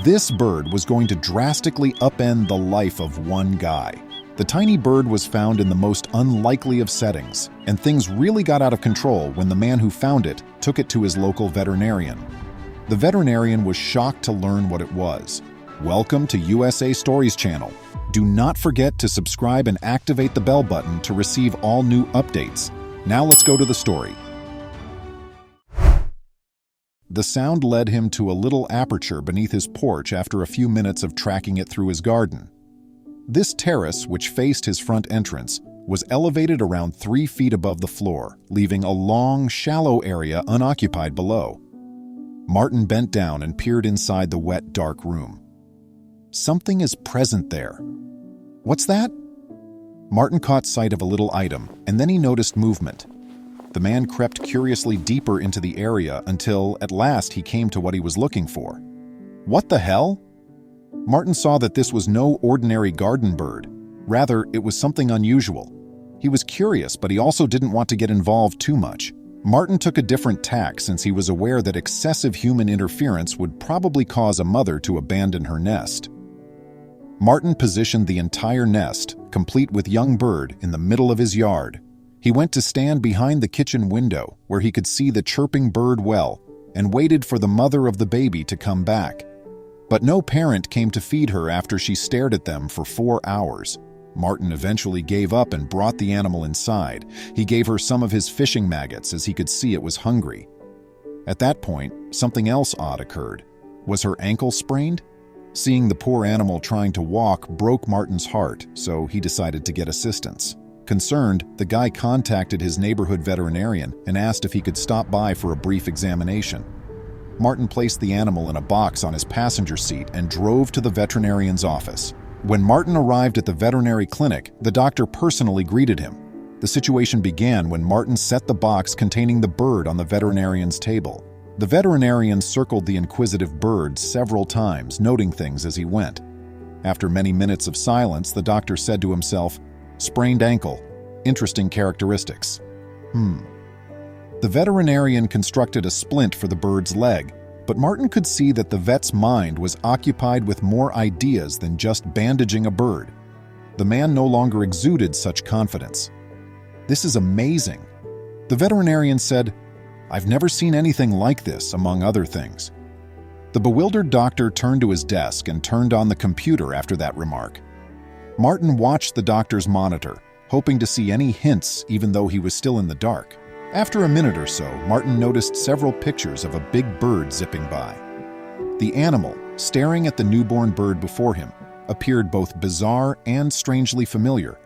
This bird was going to drastically upend the life of one guy. The tiny bird was found in the most unlikely of settings, and things really got out of control when the man who found it took it to his local veterinarian. The veterinarian was shocked to learn what it was. Welcome to USA Stories channel. Do not forget to subscribe and activate the bell button to receive all new updates. Now let's go to the story. The sound led him to a little aperture beneath his porch after a few minutes of tracking it through his garden. This terrace, which faced his front entrance, was elevated around 3 feet above the floor, leaving a long, shallow area unoccupied below. Martin bent down and peered inside the wet, dark room. Something is present there. What's that? Martin caught sight of a little item, and then he noticed movement. The man crept curiously deeper into the area until, at last, he came to what he was looking for. What the hell? Martin saw that this was no ordinary garden bird. Rather, it was something unusual. He was curious, but he also didn't want to get involved too much. Martin took a different tack since he was aware that excessive human interference would probably cause a mother to abandon her nest. Martin positioned the entire nest, complete with young bird, in the middle of his yard. He went to stand behind the kitchen window, where he could see the chirping bird well, and waited for the mother of the baby to come back. But no parent came to feed her after she stared at them for 4 hours. Martin eventually gave up and brought the animal inside. He gave her some of his fishing maggots as he could see it was hungry. At that point, something else odd occurred. Was her ankle sprained? Seeing the poor animal trying to walk broke Martin's heart, so he decided to get assistance. Concerned, the guy contacted his neighborhood veterinarian and asked if he could stop by for a brief examination. Martin placed the animal in a box on his passenger seat and drove to the veterinarian's office. When Martin arrived at the veterinary clinic, the doctor personally greeted him. The situation began when Martin set the box containing the bird on the veterinarian's table. The veterinarian circled the inquisitive bird several times, noting things as he went. After many minutes of silence, the doctor said to himself, "Sprained ankle. Interesting characteristics. The veterinarian constructed a splint for the bird's leg, but Martin could see that the vet's mind was occupied with more ideas than just bandaging a bird. The man no longer exuded such confidence. "This is amazing." The veterinarian said, "I've never seen anything like this," among other things. The bewildered doctor turned to his desk and turned on the computer after that remark. Martin watched the doctor's monitor, hoping to see any hints even though he was still in the dark. After a minute or so, Martin noticed several pictures of a big bird zipping by. The animal, staring at the newborn bird before him, appeared both bizarre and strangely familiar.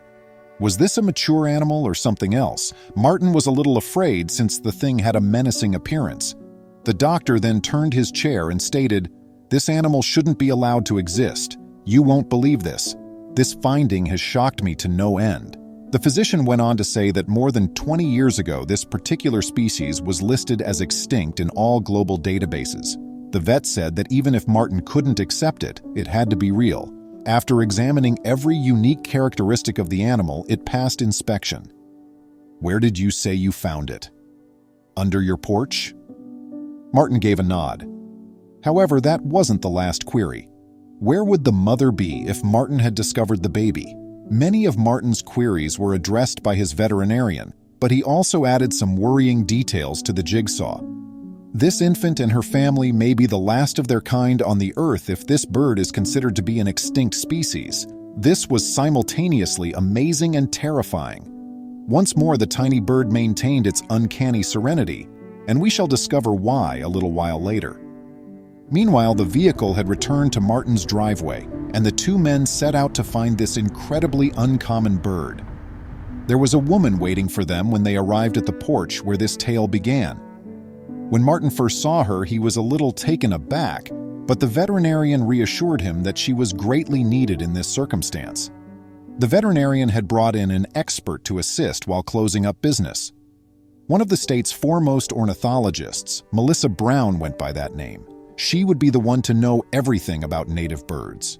Was this a mature animal or something else? Martin was a little afraid since the thing had a menacing appearance. The doctor then turned his chair and stated, "This animal shouldn't be allowed to exist. You won't believe this. This finding has shocked me to no end." The physician went on to say that more than 20 years ago, this particular species was listed as extinct in all global databases. The vet said that even if Martin couldn't accept it, it had to be real. After examining every unique characteristic of the animal, it passed inspection. "Where did you say you found it? Under your porch?" Martin gave a nod. However, that wasn't the last query. Where would the mother be if Martin had discovered the baby? Many of Martin's queries were addressed by his veterinarian, but he also added some worrying details to the jigsaw. This infant and her family may be the last of their kind on the earth if this bird is considered to be an extinct species. This was simultaneously amazing and terrifying. Once more, the tiny bird maintained its uncanny serenity, and we shall discover why a little while later. Meanwhile, the vehicle had returned to Martin's driveway, and the two men set out to find this incredibly uncommon bird. There was a woman waiting for them when they arrived at the porch where this tale began. When Martin first saw her, he was a little taken aback, but the veterinarian reassured him that she was greatly needed in this circumstance. The veterinarian had brought in an expert to assist while closing up business. One of the state's foremost ornithologists, Melissa Brown went by that name. She would be the one to know everything about native birds.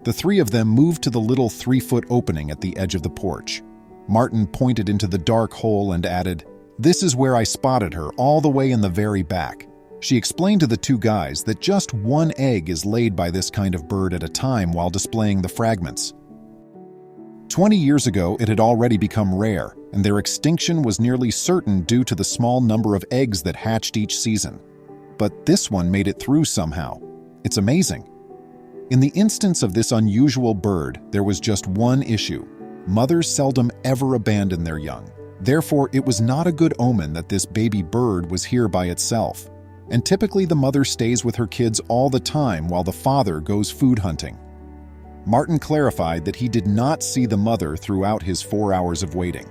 The three of them moved to the little 3-foot opening at the edge of the porch. Martin pointed into the dark hole and added, "This is where I spotted her, all the way in the very back." She explained to the two guys that just one egg is laid by this kind of bird at a time while displaying the fragments. 20 years ago, it had already become rare, and their extinction was nearly certain due to the small number of eggs that hatched each season. But this one made it through somehow. It's amazing. In the instance of this unusual bird, there was just one issue. Mothers seldom ever abandon their young. Therefore, it was not a good omen that this baby bird was here by itself. And typically the mother stays with her kids all the time while the father goes food hunting. Martin clarified that he did not see the mother throughout his 4 hours of waiting.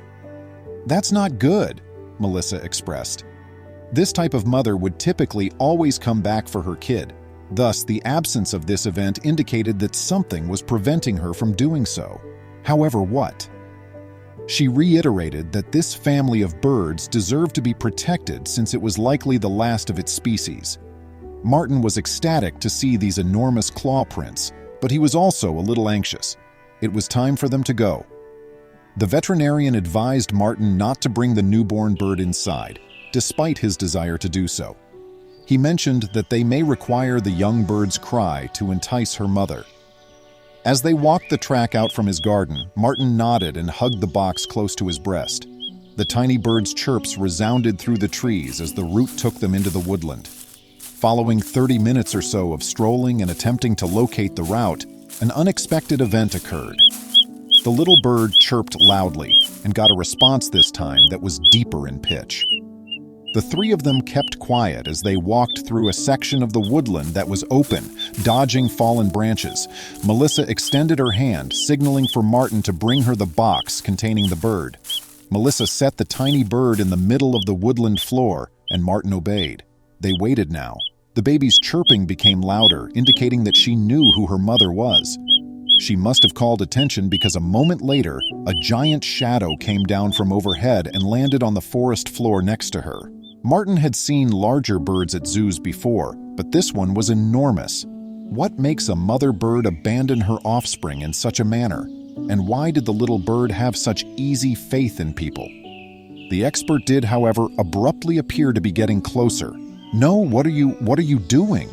"That's not good," Melissa expressed. This type of mother would typically always come back for her kid. Thus, the absence of this event indicated that something was preventing her from doing so. However, what? She reiterated that this family of birds deserved to be protected since it was likely the last of its species. Martin was ecstatic to see these enormous claw prints, but he was also a little anxious. It was time for them to go. The veterinarian advised Martin not to bring the newborn bird inside, despite his desire to do so. He mentioned that they may require the young bird's cry to entice her mother. As they walked the track out from his garden, Martin nodded and hugged the box close to his breast. The tiny bird's chirps resounded through the trees as the route took them into the woodland. Following 30 minutes or so of strolling and attempting to locate the route, an unexpected event occurred. The little bird chirped loudly and got a response this time that was deeper in pitch. The three of them kept quiet as they walked through a section of the woodland that was open, dodging fallen branches. Melissa extended her hand, signaling for Martin to bring her the box containing the bird. Melissa set the tiny bird in the middle of the woodland floor, and Martin obeyed. They waited now. The baby's chirping became louder, indicating that she knew who her mother was. She must have called attention because a moment later, a giant shadow came down from overhead and landed on the forest floor next to her. Martin had seen larger birds at zoos before, but this one was enormous. What makes a mother bird abandon her offspring in such a manner? And why did the little bird have such easy faith in people? The expert did, however, abruptly appear to be getting closer. "No, what are you doing?"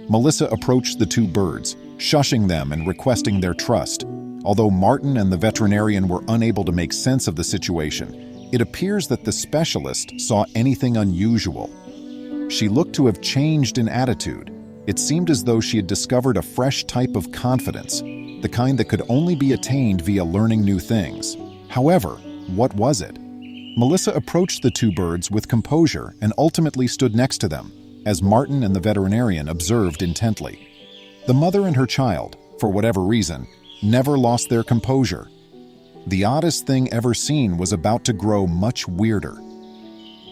Melissa approached the two birds, shushing them and requesting their trust. Although Martin and the veterinarian were unable to make sense of the situation, it appears that the specialist saw anything unusual. She looked to have changed in attitude. It seemed as though she had discovered a fresh type of confidence, the kind that could only be attained via learning new things. However, what was it? Melissa approached the two birds with composure and ultimately stood next to them, as Martin and the veterinarian observed intently. The mother and her child, for whatever reason, never lost their composure. The oddest thing ever seen was about to grow much weirder.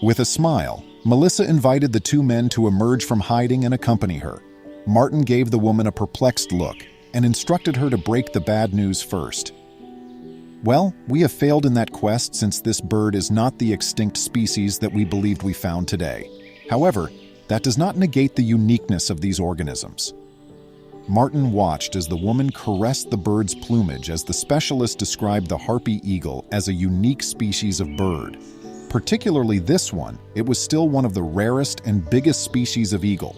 With a smile, Melissa invited the two men to emerge from hiding and accompany her. Martin gave the woman a perplexed look and instructed her to break the bad news first. "Well, we have failed in that quest since this bird is not the extinct species that we believed we found today. However, that does not negate the uniqueness of these organisms." Martin watched as the woman caressed the bird's plumage as the specialist described the harpy eagle as a unique species of bird. Particularly this one, it was still one of the rarest and biggest species of eagle.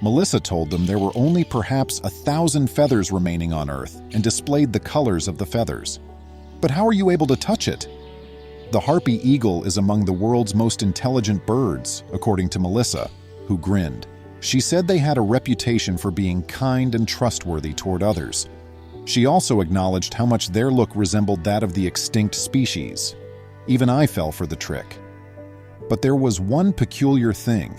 Melissa told them there were only perhaps 1,000 feathers remaining on Earth and displayed the colors of the feathers. "But how are you able to touch it?" "The harpy eagle is among the world's most intelligent birds," according to Melissa, who grinned. She said they had a reputation for being kind and trustworthy toward others. She also acknowledged how much their look resembled that of the extinct species. Even I fell for the trick. But there was one peculiar thing.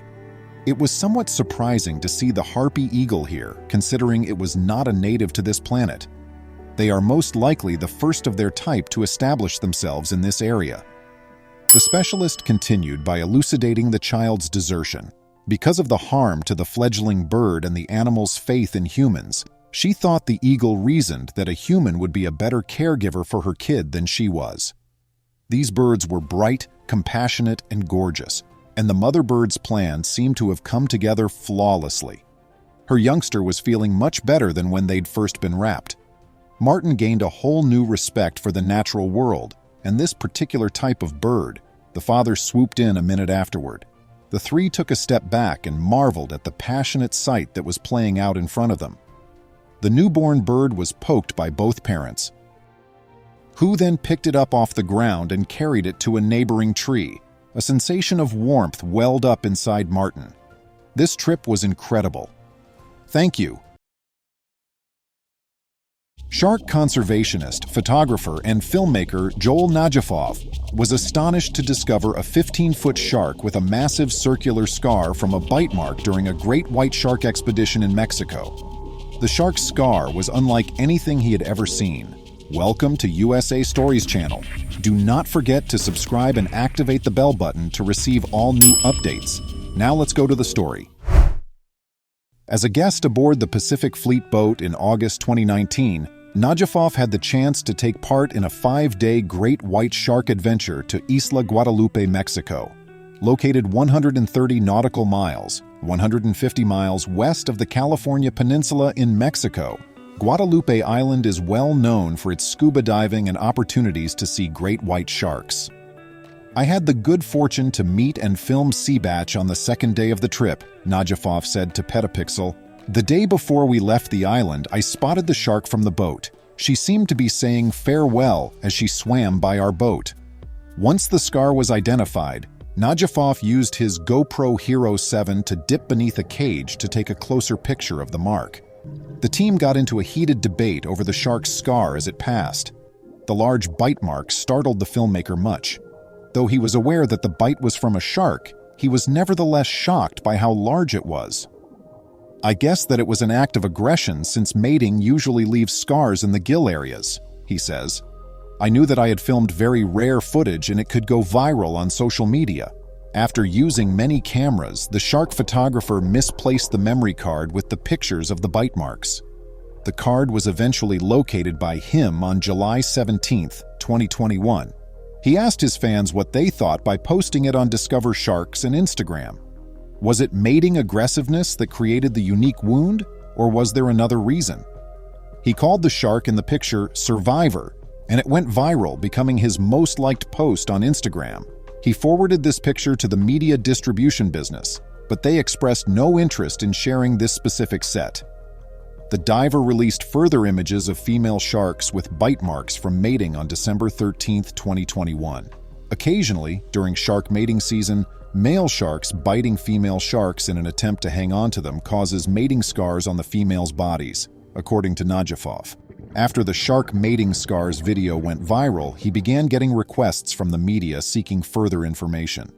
It was somewhat surprising to see the harpy eagle here, considering it was not a native to this planet. They are most likely the first of their type to establish themselves in this area. The specialist continued by elucidating the child's desertion. Because of the harm to the fledgling bird and the animal's faith in humans, she thought the eagle reasoned that a human would be a better caregiver for her kid than she was. These birds were bright, compassionate, and gorgeous, and the mother bird's plan seemed to have come together flawlessly. Her youngster was feeling much better than when they'd first been wrapped. Martin gained a whole new respect for the natural world, and this particular type of bird. The father swooped in a minute afterward. The three took a step back and marveled at the passionate sight that was playing out in front of them. The newborn bird was poked by both parents, who then picked it up off the ground and carried it to a neighboring tree. A sensation of warmth welled up inside Martin. This trip was incredible. Thank you. Shark conservationist, photographer, and filmmaker Joel Najafov was astonished to discover a 15-foot shark with a massive circular scar from a bite mark during a great white shark expedition in Mexico. The shark's scar was unlike anything he had ever seen. Welcome to USA Stories channel. Do not forget to subscribe and activate the bell button to receive all new updates. Now let's go to the story. As a guest aboard the Pacific Fleet boat in August 2019, Najafov had the chance to take part in a 5-day great white shark adventure to Isla Guadalupe, Mexico. Located 130 nautical miles, 150 miles west of the California Peninsula in Mexico, Guadalupe Island is well known for its scuba diving and opportunities to see great white sharks. I had the good fortune to meet and film Seabatch on the second day of the trip, Najafov said to Petapixel. The day before we left the island, I spotted the shark from the boat. She seemed to be saying farewell as she swam by our boat. Once the scar was identified, Najafov used his GoPro Hero 7 to dip beneath a cage to take a closer picture of the mark. The team got into a heated debate over the shark's scar as it passed. The large bite mark startled the filmmaker much. Though he was aware that the bite was from a shark, he was nevertheless shocked by how large it was. I guess that it was an act of aggression since mating usually leaves scars in the gill areas, he says. I knew that I had filmed very rare footage and it could go viral on social media. After using many cameras, the shark photographer misplaced the memory card with the pictures of the bite marks. The card was eventually located by him on July 17, 2021. He asked his fans what they thought by posting it on Discover Sharks and Instagram. Was it mating aggressiveness that created the unique wound, or was there another reason? He called the shark in the picture Survivor, and it went viral, becoming his most liked post on Instagram. He forwarded this picture to the media distribution business, but they expressed no interest in sharing this specific set. The diver released further images of female sharks with bite marks from mating on December 13, 2021. Occasionally, during shark mating season, male sharks biting female sharks in an attempt to hang on to them causes mating scars on the females' bodies, according to Najafov. After the shark mating scars video went viral, he began getting requests from the media seeking further information.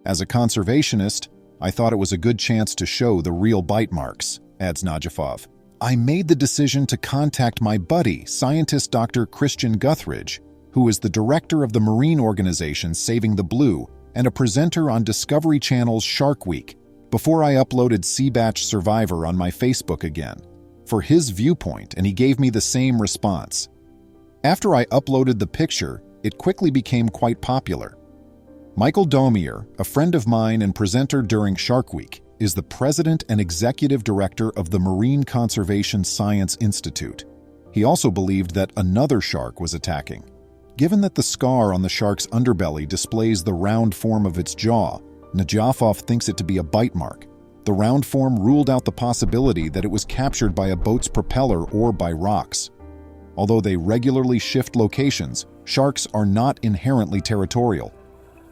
As a conservationist, I thought it was a good chance to show the real bite marks, adds Najafov. I made the decision to contact my buddy, scientist Dr. Christian Guthridge, who is the director of the marine organization Saving the Blue and a presenter on Discovery Channel's Shark Week, before I uploaded Seabatch Survivor on my Facebook again, for his viewpoint, and he gave me the same response. After I uploaded the picture, it quickly became quite popular. Michael Domier, a friend of mine and presenter during Shark Week, is the president and executive director of the Marine Conservation Science Institute. He also believed that another shark was attacking. Given that the scar on the shark's underbelly displays the round form of its jaw, Najafov thinks it to be a bite mark. The round form ruled out the possibility that it was captured by a boat's propeller or by rocks. Although they regularly shift locations, sharks are not inherently territorial.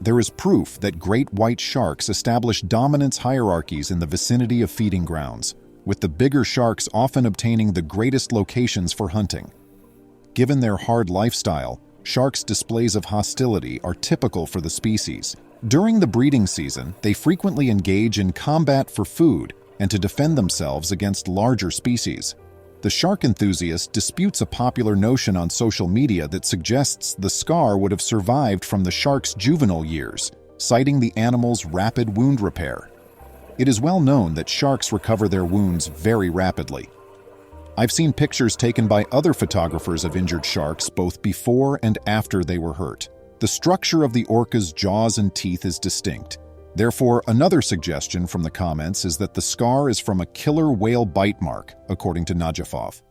There is proof that great white sharks establish dominance hierarchies in the vicinity of feeding grounds, with the bigger sharks often obtaining the greatest locations for hunting. Given their hard lifestyle, sharks' displays of hostility are typical for the species. During the breeding season, they frequently engage in combat for food and to defend themselves against larger species. The shark enthusiast disputes a popular notion on social media that suggests the scar would have survived from the shark's juvenile years, citing the animal's rapid wound repair. It is well known that sharks recover their wounds very rapidly. I've seen pictures taken by other photographers of injured sharks both before and after they were hurt. The structure of the orca's jaws and teeth is distinct. Therefore, another suggestion from the comments is that the scar is from a killer whale bite mark, according to Najafov.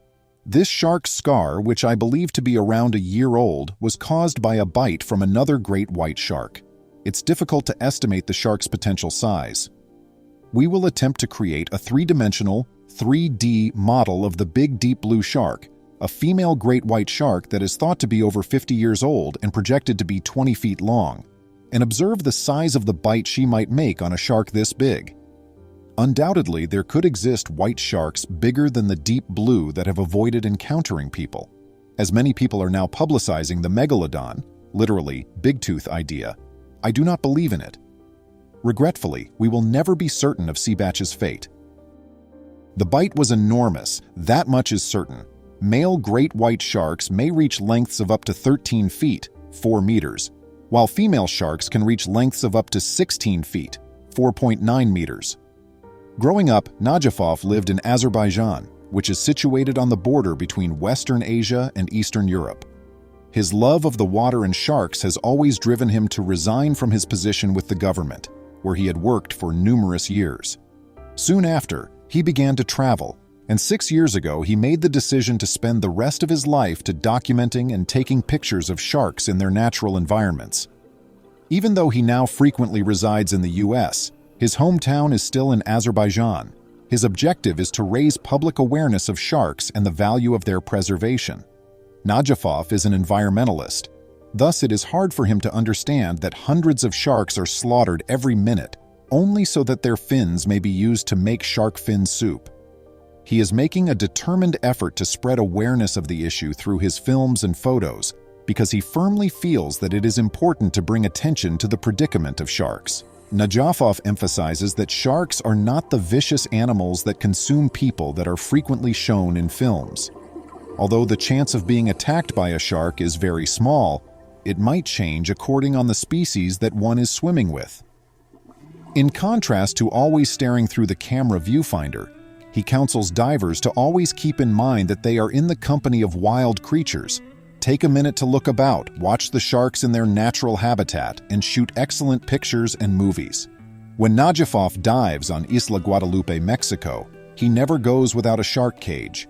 This shark's scar, which I believe to be around a year old, was caused by a bite from another great white shark. it's difficult to estimate the shark's potential size. We will attempt to create a three-dimensional, 3D model of the big deep blue shark, a female great white shark that is thought to be over 50 years old and projected to be 20 feet long, and observe the size of the bite she might make on a shark this big. Undoubtedly, there could exist white sharks bigger than the deep blue that have avoided encountering people. As many people are now publicizing the megalodon, literally big tooth idea, I do not believe in it. Regretfully, we will never be certain of Seabatch's fate. The bite was enormous, that much is certain. Male great white sharks may reach lengths of up to 13 feet, 4 meters, while female sharks can reach lengths of up to 16 feet, 4.9 meters. Growing up, Najafov lived in Azerbaijan, which is situated on the border between Western Asia and Eastern Europe. His love of the water and sharks has always driven him to resign from his position with the government, where he had worked for numerous years. Soon after, he began to travel, and 6 years ago he made the decision to spend the rest of his life to documenting and taking pictures of sharks in their natural environments. Even though he now frequently resides in the US, his hometown is still in Azerbaijan. His objective is to raise public awareness of sharks and the value of their preservation. Najafov is an environmentalist. Thus, it is hard for him to understand that hundreds of sharks are slaughtered every minute, only so that their fins may be used to make shark fin soup. He is making a determined effort to spread awareness of the issue through his films and photos, because he firmly feels that it is important to bring attention to the predicament of sharks. Najafov emphasizes that sharks are not the vicious animals that consume people that are frequently shown in films. Although the chance of being attacked by a shark is very small, it might change according on the species that one is swimming with. In contrast to always staring through the camera viewfinder, he counsels divers to always keep in mind that they are in the company of wild creatures. Take a minute to look about, watch the sharks in their natural habitat, and shoot excellent pictures and movies. When Najafov dives on Isla Guadalupe, Mexico, he never goes without a shark cage.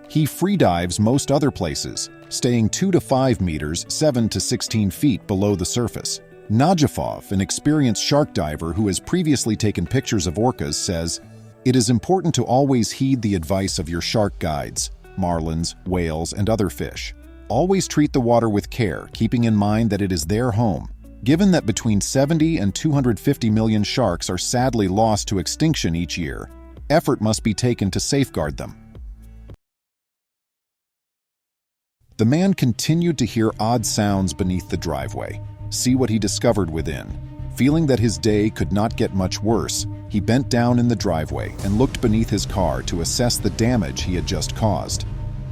He freedives most other places, staying 2 to 5 meters, 7 to 16 feet below the surface. Najafov, an experienced shark diver who has previously taken pictures of orcas, says, "It is important to always heed the advice of your shark guides, marlins, whales, and other fish. Always treat the water with care, keeping in mind that it is their home. Given that between 70 and 250 million sharks are sadly lost to extinction each year, effort must be taken to safeguard them." The man continued to hear odd sounds beneath the driveway, see what he discovered within. Feeling that his day could not get much worse, he bent down in the driveway and looked beneath his car to assess the damage he had just caused.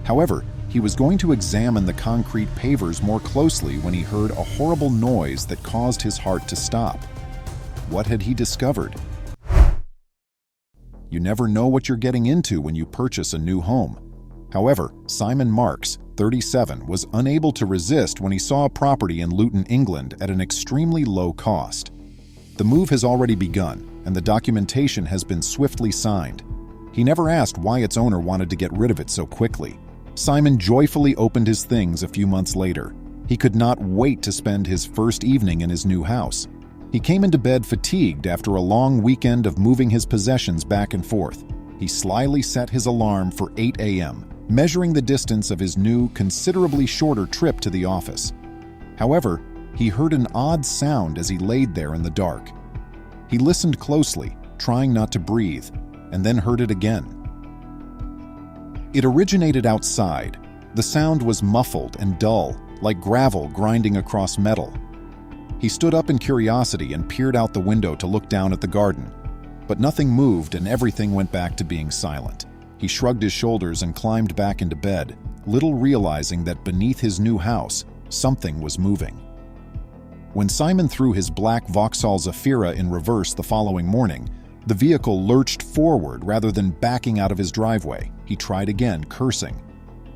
However, he was going to examine the concrete pavers more closely when he heard a horrible noise that caused his heart to stop. What had he discovered? You never know what you're getting into when you purchase a new home. However, Simon Marks, 37, was unable to resist when he saw a property in Luton, England at an extremely low cost. The move has already begun, and the documentation has been swiftly signed. He never asked why its owner wanted to get rid of it so quickly. Simon joyfully opened his things a few months later. He could not wait to spend his first evening in his new house. He came into bed fatigued after a long weekend of moving his possessions back and forth. He slyly set his alarm for 8 a.m., measuring the distance of his new, considerably shorter trip to the office. However, he heard an odd sound as he laid there in the dark. He listened closely, trying not to breathe, and then heard it again. It originated outside. The sound was muffled and dull, like gravel grinding across metal. He stood up in curiosity and peered out the window to look down at the garden. But nothing moved and everything went back to being silent. He shrugged his shoulders and climbed back into bed, little realizing that beneath his new house, something was moving. When Simon threw his black Vauxhall Zafira in reverse the following morning, the vehicle lurched forward rather than backing out of his driveway. He tried again, cursing.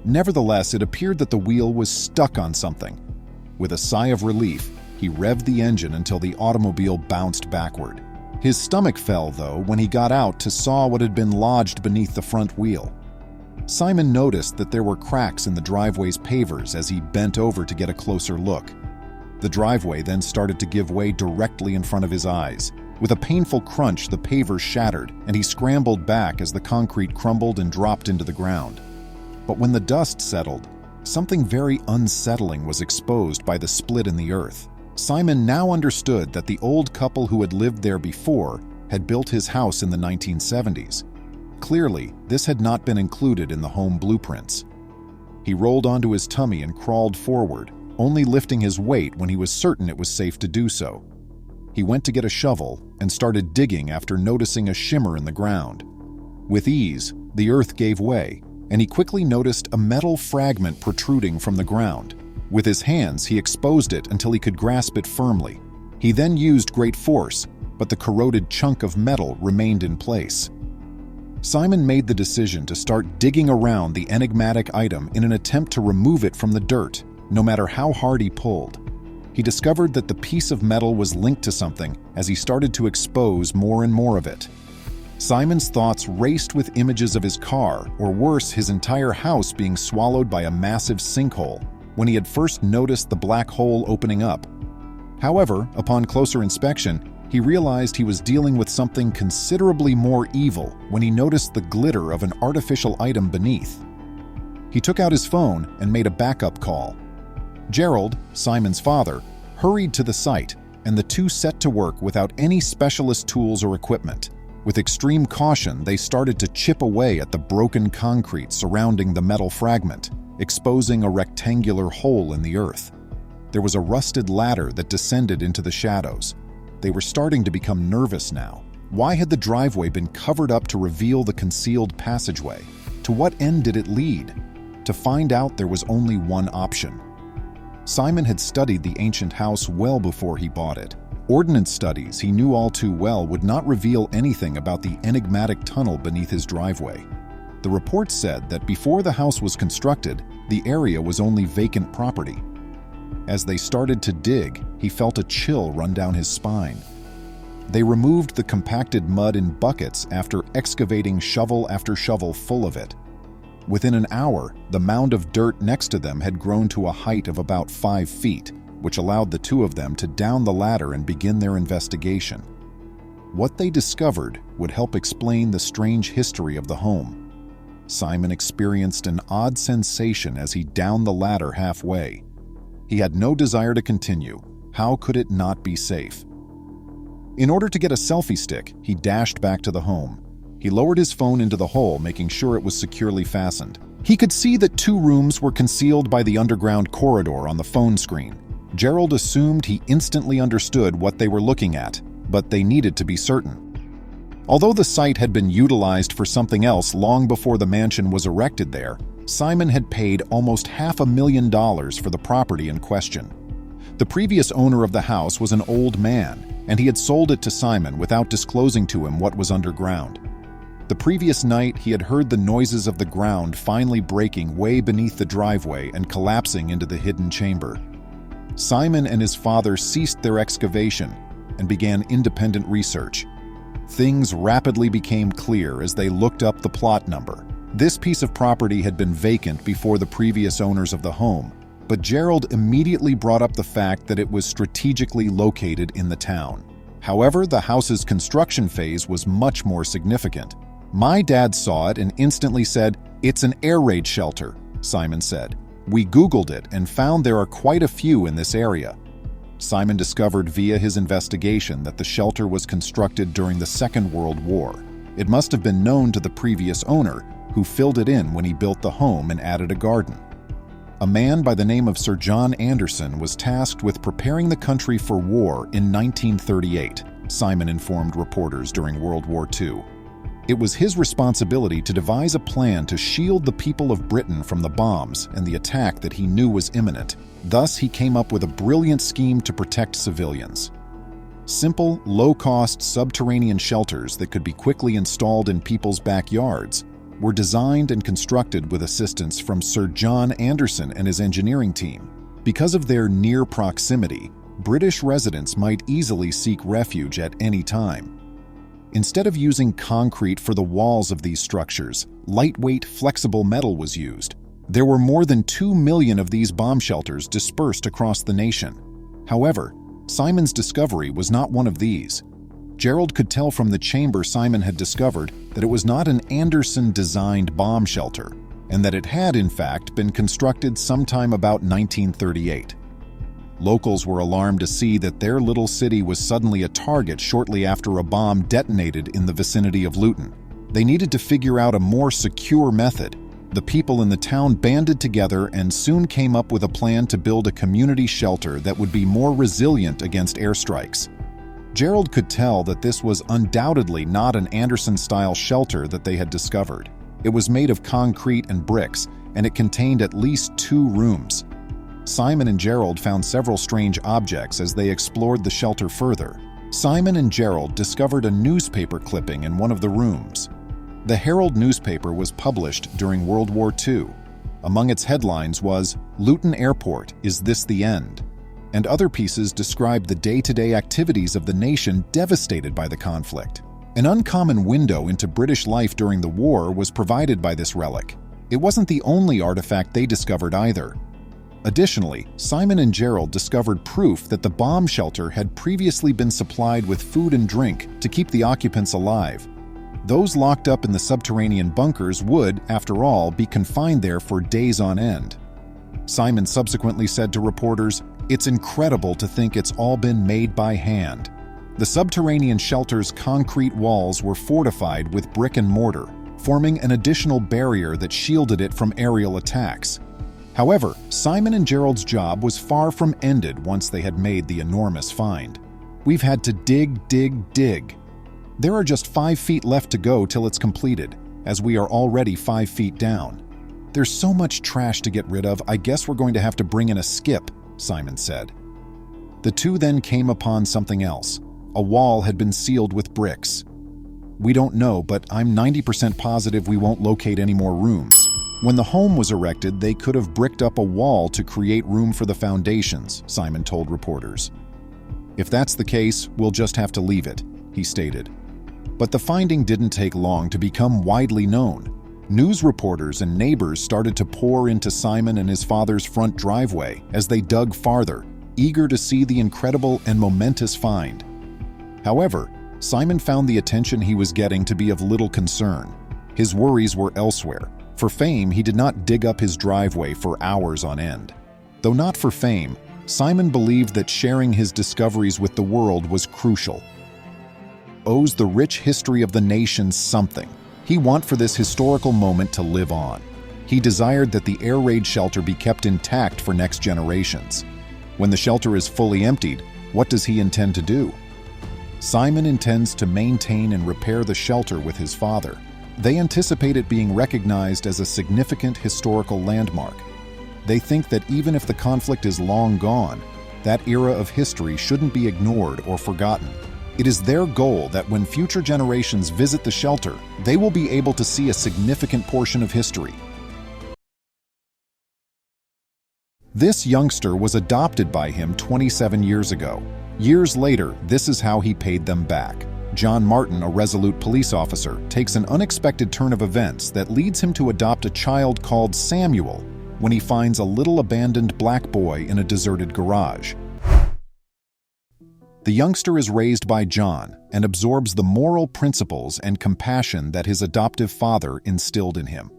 Nevertheless, it appeared that the wheel was stuck on something. With a sigh of relief, he revved the engine until the automobile bounced backward. His stomach fell, though, when he got out to saw what had been lodged beneath the front wheel. Simon noticed that there were cracks in the driveway's pavers as he bent over to get a closer look. The driveway then started to give way directly in front of his eyes. With a painful crunch, the paver shattered, and he scrambled back as the concrete crumbled and dropped into the ground. But when the dust settled, something very unsettling was exposed by the split in the earth. Simon now understood that the old couple who had lived there before had built his house in the 1970s. Clearly, this had not been included in the home blueprints. He rolled onto his tummy and crawled forward, only lifting his weight when he was certain it was safe to do so. He went to get a shovel and started digging after noticing a shimmer in the ground. With ease, the earth gave way, and he quickly noticed a metal fragment protruding from the ground. With his hands, he exposed it until he could grasp it firmly. He then used great force, but the corroded chunk of metal remained in place. Simon made the decision to start digging around the enigmatic item in an attempt to remove it from the dirt, no matter how hard he pulled. He discovered that the piece of metal was linked to something as he started to expose more and more of it. Simon's thoughts raced with images of his car, or worse, his entire house being swallowed by a massive sinkhole, when he had first noticed the black hole opening up. However, upon closer inspection, he realized he was dealing with something considerably more evil when he noticed the glitter of an artificial item beneath. He took out his phone and made a backup call. Gerald, Simon's father, hurried to the site, and the two set to work without any specialist tools or equipment. With extreme caution, they started to chip away at the broken concrete surrounding the metal fragment, exposing a rectangular hole in the earth. There was a rusted ladder that descended into the shadows. They were starting to become nervous now. Why had the driveway been covered up to reveal the concealed passageway? To what end did it lead? To find out, there was only one option. Simon had studied the ancient house well before he bought it. Ordnance studies he knew all too well would not reveal anything about the enigmatic tunnel beneath his driveway. The report said that before the house was constructed, the area was only vacant property. As they started to dig, he felt a chill run down his spine. They removed the compacted mud in buckets after excavating shovel after shovel full of it. Within an hour, the mound of dirt next to them had grown to a height of about 5 feet, which allowed the two of them to down the ladder and begin their investigation. What they discovered would help explain the strange history of the home. Simon experienced an odd sensation as he downed the ladder halfway. He had no desire to continue. How could it not be safe? In order to get a selfie stick, he dashed back to the home. He lowered his phone into the hole, making sure it was securely fastened. He could see that 2 rooms were concealed by the underground corridor on the phone screen. Gerald assumed he instantly understood what they were looking at, but they needed to be certain. Although the site had been utilized for something else long before the mansion was erected there, Simon had paid almost $500,000 for the property in question. The previous owner of the house was an old man, and he had sold it to Simon without disclosing to him what was underground. The previous night, he had heard the noises of the ground finally breaking way beneath the driveway and collapsing into the hidden chamber. Simon and his father ceased their excavation and began independent research. Things rapidly became clear as they looked up the plot number. This piece of property had been vacant before the previous owners of the home, but Gerald immediately brought up the fact that it was strategically located in the town. However, the house's construction phase was much more significant. "My dad saw it and instantly said, 'It's an air raid shelter,'" Simon said. "We Googled it and found there are quite a few in this area." Simon discovered via his investigation that the shelter was constructed during the Second World War. It must have been known to the previous owner, who filled it in when he built the home and added a garden. A man by the name of Sir John Anderson was tasked with preparing the country for war in 1938, Simon informed reporters during World War II. It was his responsibility to devise a plan to shield the people of Britain from the bombs and the attack that he knew was imminent. Thus, he came up with a brilliant scheme to protect civilians. Simple, low-cost subterranean shelters that could be quickly installed in people's backyards were designed and constructed with assistance from Sir John Anderson and his engineering team. Because of their near proximity, British residents might easily seek refuge at any time. Instead of using concrete for the walls of these structures, lightweight, flexible metal was used. There were more than 2 million of these bomb shelters dispersed across the nation. However, Simon's discovery was not one of these. Gerald could tell from the chamber Simon had discovered that it was not an Anderson-designed bomb shelter, and that it had, in fact, been constructed sometime about 1938. Locals were alarmed to see that their little city was suddenly a target shortly after a bomb detonated in the vicinity of Luton. They needed to figure out a more secure method. The people in the town banded together and soon came up with a plan to build a community shelter that would be more resilient against airstrikes. Gerald could tell that this was undoubtedly not an Anderson-style shelter that they had discovered. It was made of concrete and bricks, and it contained at least 2 rooms. Simon and Gerald found several strange objects as they explored the shelter further. Simon and Gerald discovered a newspaper clipping in one of the rooms. The Herald newspaper was published during World War II. Among its headlines was, "Luton Airport, Is This the End?" And other pieces described the day-to-day activities of the nation devastated by the conflict. An uncommon window into British life during the war was provided by this relic. It wasn't the only artifact they discovered either. Additionally, Simon and Gerald discovered proof that the bomb shelter had previously been supplied with food and drink to keep the occupants alive. Those locked up in the subterranean bunkers would, after all, be confined there for days on end. Simon subsequently said to reporters, "It's incredible to think it's all been made by hand." The subterranean shelter's concrete walls were fortified with brick and mortar, forming an additional barrier that shielded it from aerial attacks. However, Simon and Gerald's job was far from ended once they had made the enormous find. "We've had to dig. There are just 5 feet left to go till it's completed, as we are already 5 feet down. There's so much trash to get rid of, I guess we're going to have to bring in a skip," Simon said. The two then came upon something else. A wall had been sealed with bricks. "We don't know, but I'm 90% positive we won't locate any more rooms. When the home was erected, they could have bricked up a wall to create room for the foundations," Simon told reporters. "If that's the case, we'll just have to leave it," he stated. But the finding didn't take long to become widely known. News reporters and neighbors started to pour into Simon and his father's front driveway as they dug farther, eager to see the incredible and momentous find. However, Simon found the attention he was getting to be of little concern. His worries were elsewhere. For fame, he did not dig up his driveway for hours on end. Though not for fame, Simon believed that sharing his discoveries with the world was crucial. Owes the rich history of the nation something. He wanted for this historical moment to live on. He desired that the air raid shelter be kept intact for next generations. When the shelter is fully emptied, what does he intend to do? Simon intends to maintain and repair the shelter with his father. They anticipate it being recognized as a significant historical landmark. They think that even if the conflict is long gone, that era of history shouldn't be ignored or forgotten. It is their goal that when future generations visit the shelter, they will be able to see a significant portion of history. This youngster was adopted by him 27 years ago. Years later, this is how he paid them back. John Martin, a resolute police officer, takes an unexpected turn of events that leads him to adopt a child called Samuel when he finds a little abandoned black boy in a deserted garage. The youngster is raised by John and absorbs the moral principles and compassion that his adoptive father instilled in him.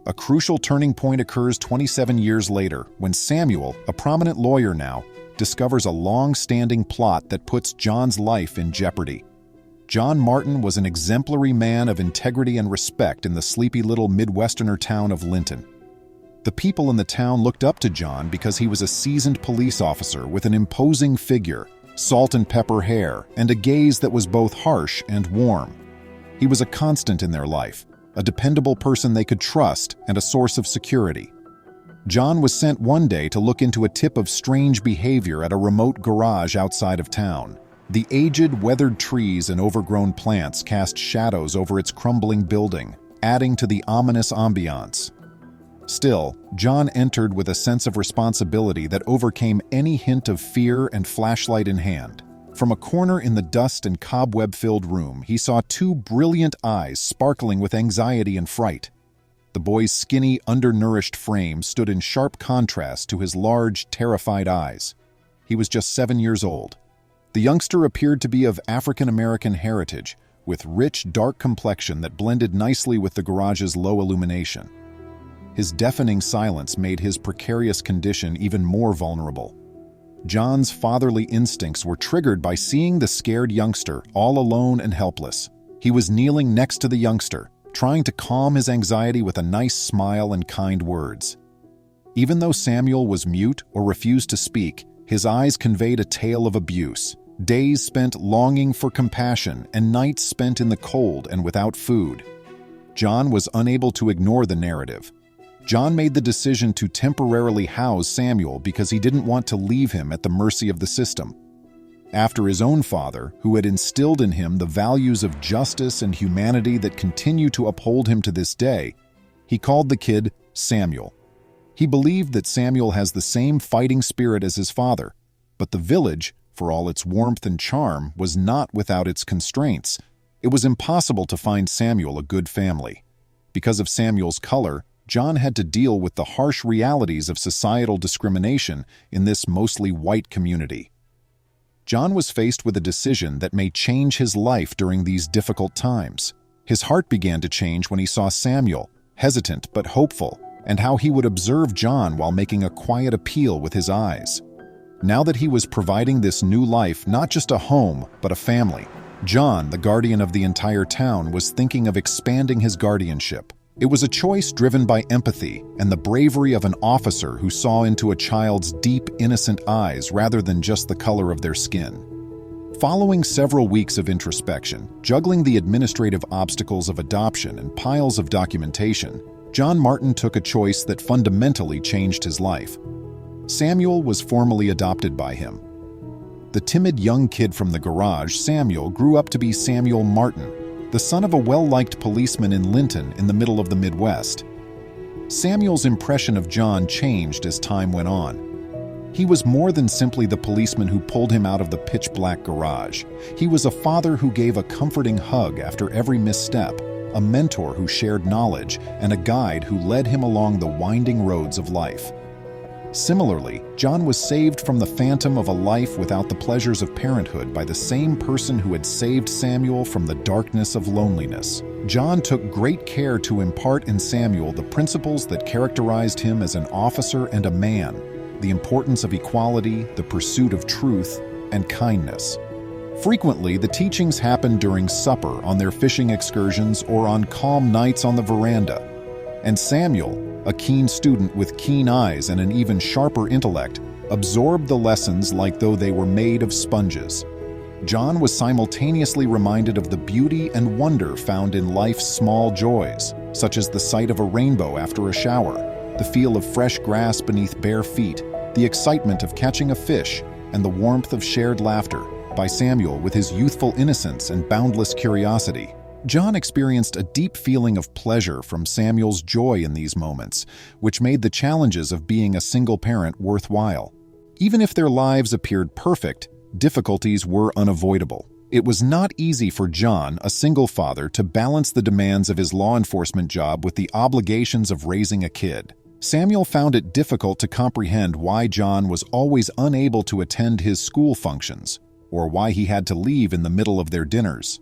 A crucial turning point occurs 27 years later when Samuel, a prominent lawyer now, discovers a long-standing plot that puts John's life in jeopardy. John Martin was an exemplary man of integrity and respect in the sleepy little Midwesterner town of Linton. The people in the town looked up to John because he was a seasoned police officer with an imposing figure, salt and pepper hair, and a gaze that was both harsh and warm. He was a constant in their life, a dependable person they could trust, and a source of security. John was sent one day to look into a tip of strange behavior at a remote garage outside of town. The aged, weathered trees and overgrown plants cast shadows over its crumbling building, adding to the ominous ambiance. Still, John entered with a sense of responsibility that overcame any hint of fear and flashlight in hand. From a corner in the dust and cobweb-filled room, he saw 2 brilliant eyes sparkling with anxiety and fright. The boy's skinny, undernourished frame stood in sharp contrast to his large, terrified eyes. He was just 7 years old. The youngster appeared to be of African-American heritage, with rich, dark complexion that blended nicely with the garage's low illumination. His deafening silence made his precarious condition even more vulnerable. John's fatherly instincts were triggered by seeing the scared youngster all alone and helpless. He was kneeling next to the youngster, trying to calm his anxiety with a nice smile and kind words. Even though Samuel was mute or refused to speak, his eyes conveyed a tale of abuse, days spent longing for compassion and nights spent in the cold and without food. John was unable to ignore the narrative. John made the decision to temporarily house Samuel because he didn't want to leave him at the mercy of the system. After his own father, who had instilled in him the values of justice and humanity that continue to uphold him to this day, he called the kid Samuel. He believed that Samuel has the same fighting spirit as his father, but the village, for all its warmth and charm, was not without its constraints. It was impossible to find Samuel a good family. Because of Samuel's color, John had to deal with the harsh realities of societal discrimination in this mostly white community. John was faced with a decision that may change his life during these difficult times. His heart began to change when he saw Samuel, hesitant but hopeful, and how he would observe John while making a quiet appeal with his eyes. Now that he was providing this new life not just a home, but a family, John, the guardian of the entire town, was thinking of expanding his guardianship. It was a choice driven by empathy and the bravery of an officer who saw into a child's deep, innocent eyes rather than just the color of their skin. Following several weeks of introspection, juggling the administrative obstacles of adoption and piles of documentation, John Martin took a choice that fundamentally changed his life. Samuel was formally adopted by him. The timid young kid from the garage, Samuel, grew up to be Samuel Martin, the son of a well-liked policeman in Linton in the middle of the Midwest. Samuel's impression of John changed as time went on. He was more than simply the policeman who pulled him out of the pitch-black garage. He was a father who gave a comforting hug after every misstep, a mentor who shared knowledge, and a guide who led him along the winding roads of life. Similarly, John was saved from the phantom of a life without the pleasures of parenthood by the same person who had saved Samuel from the darkness of loneliness. John took great care to impart in Samuel the principles that characterized him as an officer and a man: the importance of equality, the pursuit of truth, and kindness. Frequently, the teachings happened during supper, on their fishing excursions, or on calm nights on the veranda. And Samuel, a keen student with keen eyes and an even sharper intellect, absorbed the lessons like though they were made of sponges. John was simultaneously reminded of the beauty and wonder found in life's small joys, such as the sight of a rainbow after a shower, the feel of fresh grass beneath bare feet, the excitement of catching a fish, and the warmth of shared laughter. By Samuel, with his youthful innocence and boundless curiosity, John experienced a deep feeling of pleasure from Samuel's joy in these moments, which made the challenges of being a single parent worthwhile. Even if their lives appeared perfect, difficulties were unavoidable. It was not easy for John, a single father, to balance the demands of his law enforcement job with the obligations of raising a kid. Samuel found it difficult to comprehend why John was always unable to attend his school functions, or why he had to leave in the middle of their dinners.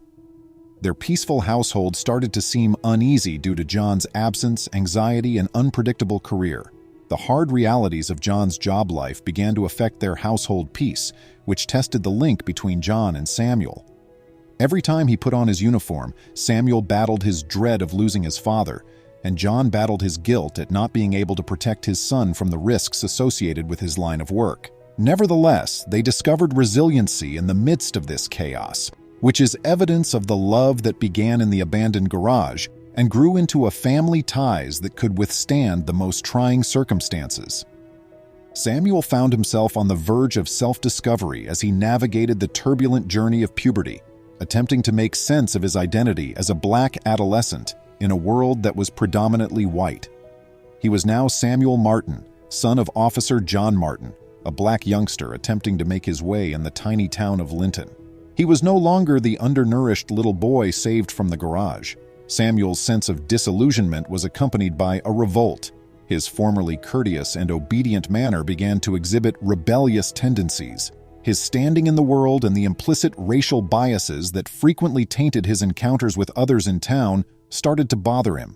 Their peaceful household started to seem uneasy due to John's absence, anxiety, and unpredictable career. The hard realities of John's job life began to affect their household peace, which tested the link between John and Samuel. Every time he put on his uniform, Samuel battled his dread of losing his father, and John battled his guilt at not being able to protect his son from the risks associated with his line of work. Nevertheless, they discovered resiliency in the midst of this chaos, which is evidence of the love that began in the abandoned garage and grew into a family ties that could withstand the most trying circumstances. Samuel found himself on the verge of self-discovery as he navigated the turbulent journey of puberty, attempting to make sense of his identity as a black adolescent in a world that was predominantly white. He was now Samuel Martin, son of Officer John Martin, a black youngster attempting to make his way in the tiny town of Linton. He was no longer the undernourished little boy saved from the garage. Samuel's sense of disillusionment was accompanied by a revolt. His formerly courteous and obedient manner began to exhibit rebellious tendencies. His standing in the world and the implicit racial biases that frequently tainted his encounters with others in town started to bother him.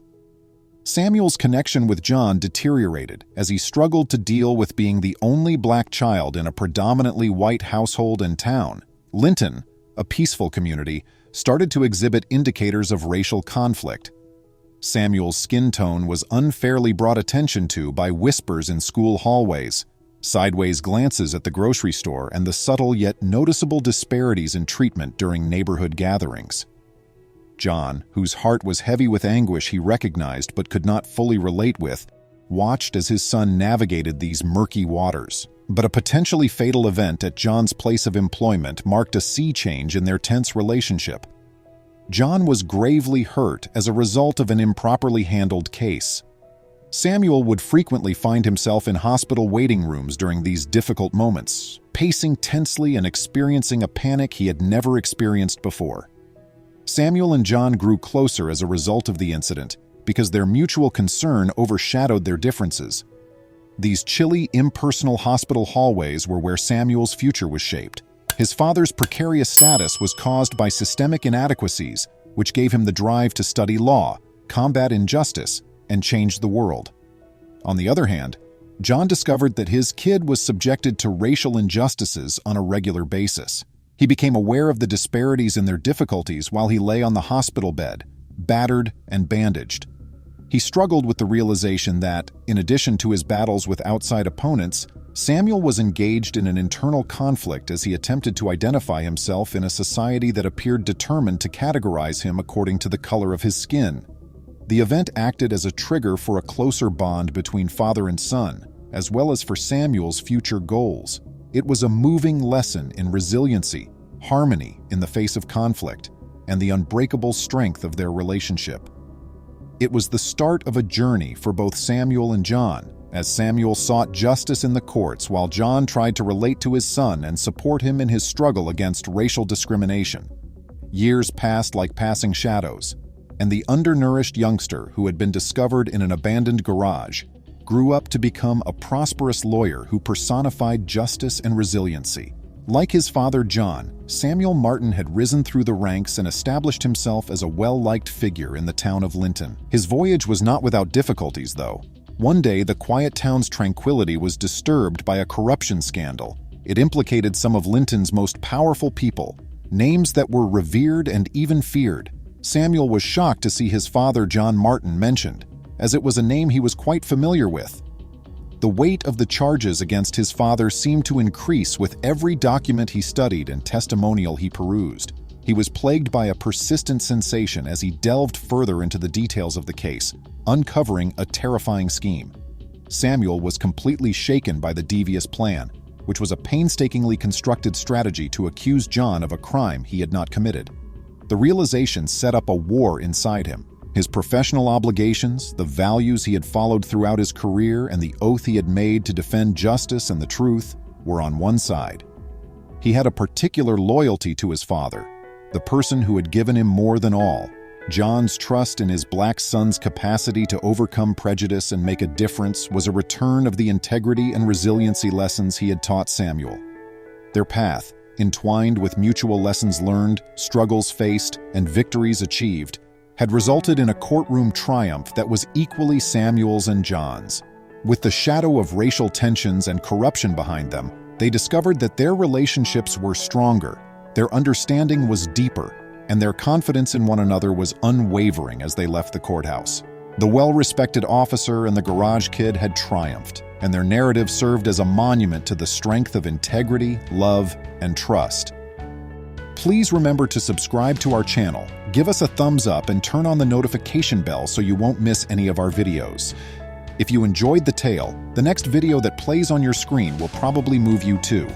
Samuel's connection with John deteriorated as he struggled to deal with being the only black child in a predominantly white household in town. Linton, a peaceful community, started to exhibit indicators of racial conflict. Samuel's skin tone was unfairly brought attention to by whispers in school hallways, sideways glances at the grocery store, and the subtle yet noticeable disparities in treatment during neighborhood gatherings. John, whose heart was heavy with anguish he recognized but could not fully relate with, watched as his son navigated these murky waters. But a potentially fatal event at John's place of employment marked a sea change in their tense relationship. John was gravely hurt as a result of an improperly handled case. Samuel would frequently find himself in hospital waiting rooms during these difficult moments, pacing tensely and experiencing a panic he had never experienced before. Samuel and John grew closer as a result of the incident because their mutual concern overshadowed their differences. These chilly, impersonal hospital hallways were where Samuel's future was shaped. His father's precarious status was caused by systemic inadequacies, which gave him the drive to study law, combat injustice, and change the world. On the other hand, John discovered that his kid was subjected to racial injustices on a regular basis. He became aware of the disparities in their difficulties while he lay on the hospital bed, battered and bandaged. He struggled with the realization that, in addition to his battles with outside opponents, Samuel was engaged in an internal conflict as he attempted to identify himself in a society that appeared determined to categorize him according to the color of his skin. The event acted as a trigger for a closer bond between father and son, as well as for Samuel's future goals. It was a moving lesson in resiliency, harmony in the face of conflict, and the unbreakable strength of their relationship. It was the start of a journey for both Samuel and John, as Samuel sought justice in the courts while John tried to relate to his son and support him in his struggle against racial discrimination. Years passed like passing shadows, and the undernourished youngster who had been discovered in an abandoned garage grew up to become a prosperous lawyer who personified justice and resiliency. Like his father John, Samuel Martin had risen through the ranks and established himself as a well-liked figure in the town of Linton. His voyage was not without difficulties, though. One day, the quiet town's tranquility was disturbed by a corruption scandal. It implicated some of Linton's most powerful people, names that were revered and even feared. Samuel was shocked to see his father John Martin mentioned, as it was a name he was quite familiar with. The weight of the charges against his father seemed to increase with every document he studied and testimonial he perused. He was plagued by a persistent sensation as he delved further into the details of the case, uncovering a terrifying scheme. Samuel was completely shaken by the devious plan, which was a painstakingly constructed strategy to accuse John of a crime he had not committed. The realization set up a war inside him. His professional obligations, the values he had followed throughout his career, and the oath he had made to defend justice and the truth were on one side. He had a particular loyalty to his father, the person who had given him more than all. John's trust in his black son's capacity to overcome prejudice and make a difference was a return of the integrity and resiliency lessons he had taught Samuel. Their path, entwined with mutual lessons learned, struggles faced, and victories achieved, had resulted in a courtroom triumph that was equally Samuel's and John's. With the shadow of racial tensions and corruption behind them, they discovered that their relationships were stronger, their understanding was deeper, and their confidence in one another was unwavering as they left the courthouse. The well-respected officer and the garage kid had triumphed, and their narrative served as a monument to the strength of integrity, love, and trust. Please remember to subscribe to our channel, give us a thumbs up, and turn on the notification bell so you won't miss any of our videos. If you enjoyed the tale, the next video that plays on your screen will probably move you too.